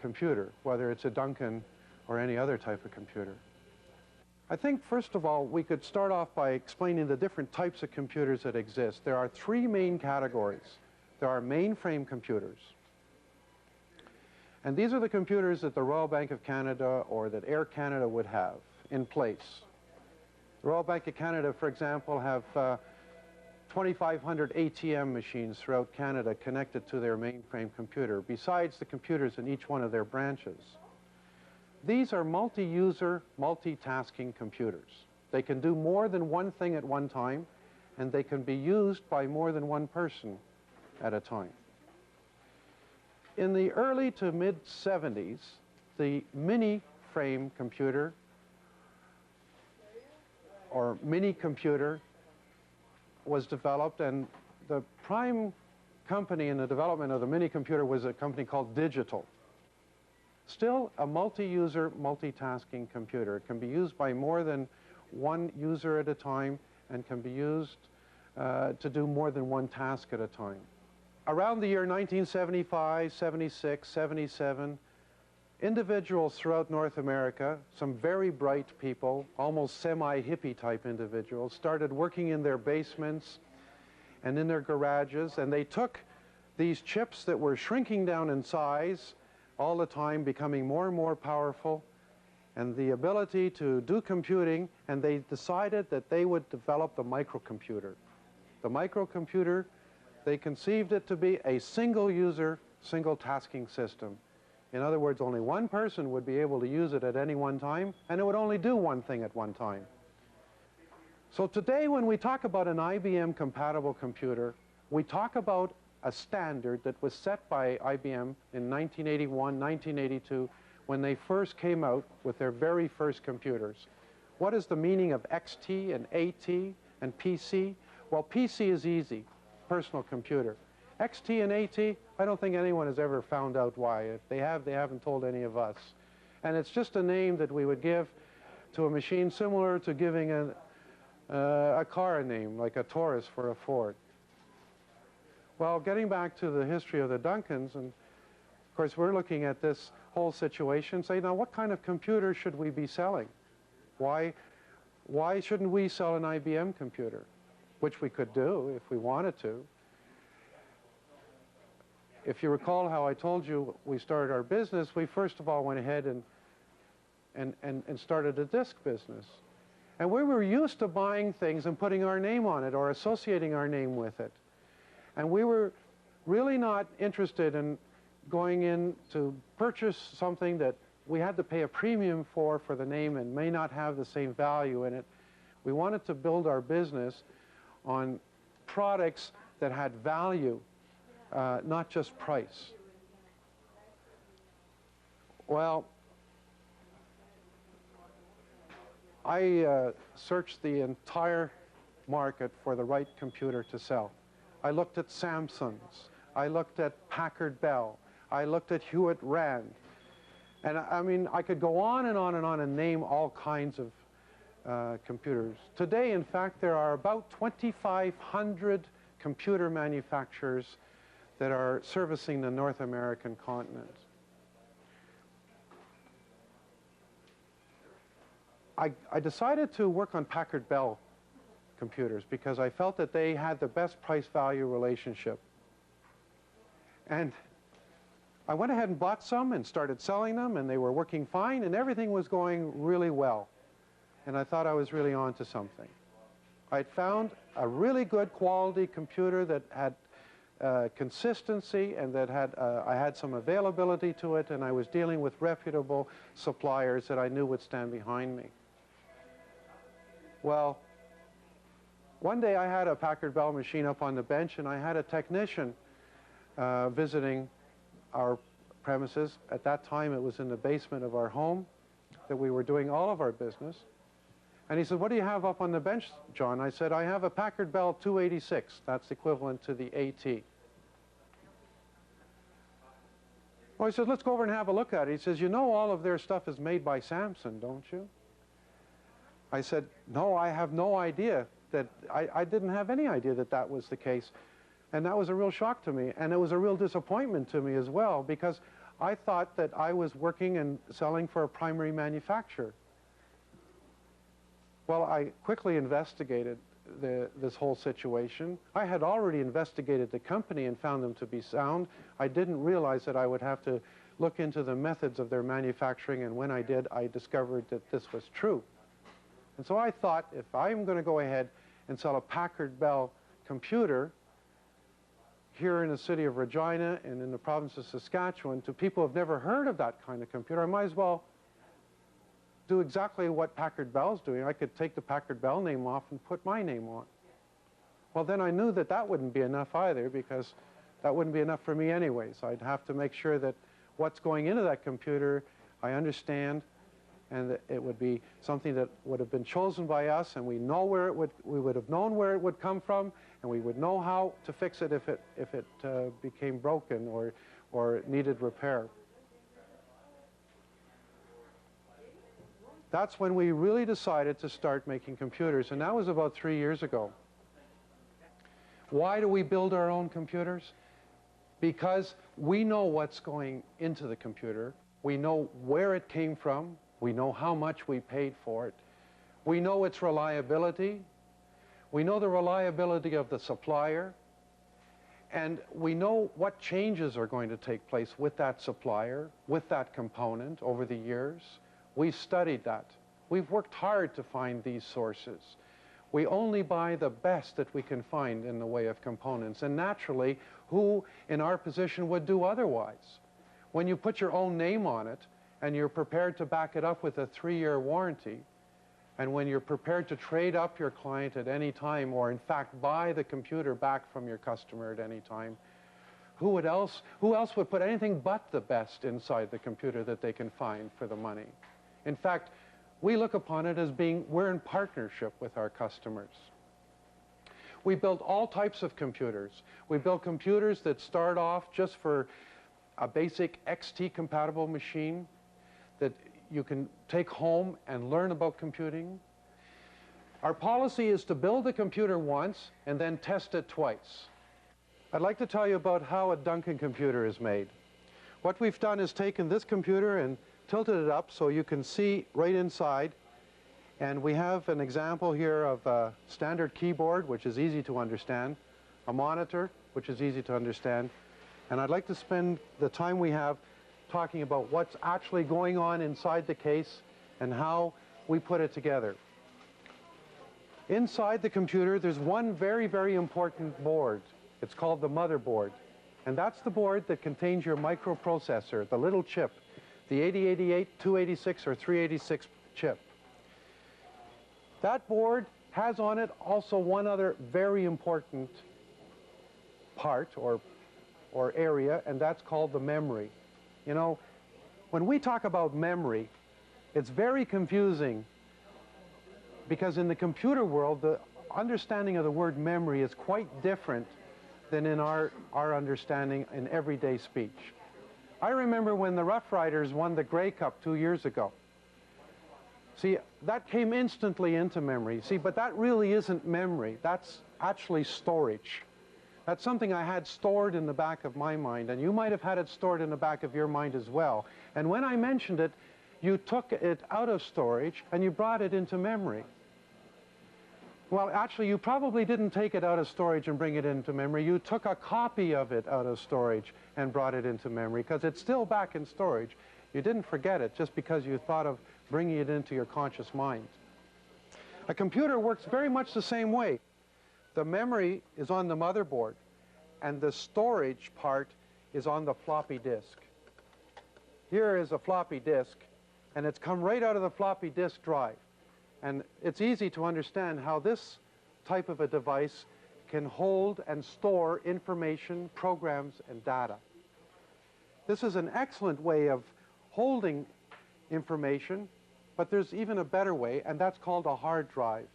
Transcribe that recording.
computer, whether it's a Duncan or any other type of computer. I think, first of all, we could start off by explaining the different types of computers that exist. There are three main categories. There are mainframe computers. And these are the computers that the Royal Bank of Canada or that Air Canada would have in place. The Royal Bank of Canada, for example, have 2,500 ATM machines throughout Canada connected to their mainframe computer, besides the computers in each one of their branches. These are multi-user, multitasking computers. They can do more than one thing at one time, and they can be used by more than one person at a time. In the early to mid-70s, the mini-frame computer or mini-computer was developed, and the prime company in the development of the mini-computer was a company called Digital. Still a multi-user, multitasking computer. It can be used by more than one user at a time and can be used to do more than one task at a time. Around the year 1975, 76, 77, individuals throughout North America, some very bright people, almost semi-hippie type individuals, started working in their basements and in their garages, and they took these chips that were shrinking down in size all the time, becoming more and more powerful, and the ability to do computing, and they decided that they would develop the microcomputer. The microcomputer, they conceived it to be a single-user, single-tasking system. In other words, only one person would be able to use it at any one time, and it would only do one thing at one time. So today, when we talk about an IBM-compatible computer, we talk about a standard that was set by IBM in 1981, 1982, when they first came out with their very first computers. What is the meaning of XT and AT and PC? Well, PC is easy, personal computer. XT and AT, I don't think anyone has ever found out why. If they have, they haven't told any of us. And it's just a name that we would give to a machine similar to giving a car a name, like a Taurus for a Ford. Well, getting back to the history of the Duncans, and of course we're looking at this whole situation, say, now what kind of computer should we be selling? Why shouldn't we sell an IBM computer? Which we could do if we wanted to. If you recall how I told you we started our business, we first of all went ahead and started a disk business. And we were used to buying things and putting our name on it or associating our name with it. And we were really not interested in going in to purchase something that we had to pay a premium for the name and may not have the same value in it. We wanted to build our business on products that had value, not just price. Well, I searched the entire market for the right computer to sell. I looked at Samsung's, I looked at Packard Bell, I looked at Hewitt Rand, and I mean, I could go on and on and on and name all kinds of computers. Today, in fact, there are about 2,500 computer manufacturers that are servicing the North American continent. I decided to work on Packard Bell computers because I felt that they had the best price-value relationship. And I went ahead and bought some and started selling them, and they were working fine, and everything was going really well. And I thought I was really on to something. I'd found a really good quality computer that had consistency and that I had some availability to it, and I was dealing with reputable suppliers that I knew would stand behind me. Well, one day I had a Packard Bell machine up on the bench, and I had a technician visiting our premises. At that time, it was in the basement of our home that we were doing all of our business. And he said, "What do you have up on the bench, John?" I said, "I have a Packard Bell 286. That's equivalent to the AT." Well, he said, "Let's go over and have a look at it." He says, "You know all of their stuff is made by Samsung, don't you?" I said, "No, I have no idea." I didn't have any idea that that was the case. And that was a real shock to me. And it was a real disappointment to me as well, because I thought that I was working and selling for a primary manufacturer. Well, I quickly investigated this whole situation. I had already investigated the company and found them to be sound. I didn't realize that I would have to look into the methods of their manufacturing, and when I did, I discovered that this was true. And so I thought, if I'm going to go ahead and sell a Packard Bell computer here in the city of Regina and in the province of Saskatchewan to people who have never heard of that kind of computer, I might as well do exactly what Packard Bell's doing. I could take the Packard Bell name off and put my name on. Well, then I knew that that wouldn't be enough either, because that wouldn't be enough for me anyways. I'd have to make sure that what's going into that computer I understand, and that it would be something that would have been chosen by us, and we would have known where it would come from, and we would know how to fix it if it became broken or needed repair. That's when we really decided to start making computers, and that was about 3 years ago. Why do we build our own computers? Because we know what's going into the computer. We know where it came from. We know how much we paid for it. We know its reliability. We know the reliability of the supplier. And we know what changes are going to take place with that supplier, with that component over the years. We've studied that. We've worked hard to find these sources. We only buy the best that we can find in the way of components. And naturally, who in our position would do otherwise? When you put your own name on it, and you're prepared to back it up with a 3-year warranty, and when you're prepared to trade up your client at any time, or in fact buy the computer back from your customer at any time, who else would put anything but the best inside the computer that they can find for the money? In fact, we look upon it as we're in partnership with our customers. We build all types of computers. We build computers that start off just for a basic XT-compatible machine that you can take home and learn about computing. Our policy is to build a computer once and then test it twice. I'd like to tell you about how a Duncan computer is made. What we've done is taken this computer and tilted it up so you can see right inside. And we have an example here of a standard keyboard, which is easy to understand, a monitor, which is easy to understand. And I'd like to spend the time we have talking about what's actually going on inside the case and how we put it together. Inside the computer, there's one very, very important board. It's called the motherboard. And that's the board that contains your microprocessor, the little chip, the 8088, 286, or 386 chip. That board has on it also one other very important part or area, and that's called the memory. You know, when we talk about memory, it's very confusing, because in the computer world, the understanding of the word memory is quite different than in our understanding in everyday speech. I remember when the Rough Riders won the Grey Cup 2 years ago. See, that came instantly into memory. See, but that really isn't memory. That's actually storage. That's something I had stored in the back of my mind, and you might have had it stored in the back of your mind as well. And when I mentioned it, you took it out of storage and you brought it into memory. Well, actually, you probably didn't take it out of storage and bring it into memory. You took a copy of it out of storage and brought it into memory, because it's still back in storage. You didn't forget it just because you thought of bringing it into your conscious mind. A computer works very much the same way. The memory is on the motherboard, and the storage part is on the floppy disk. Here is a floppy disk, and it's come right out of the floppy disk drive. And it's easy to understand how this type of a device can hold and store information, programs, and data. This is an excellent way of holding information, but there's even a better way, and that's called a hard drive.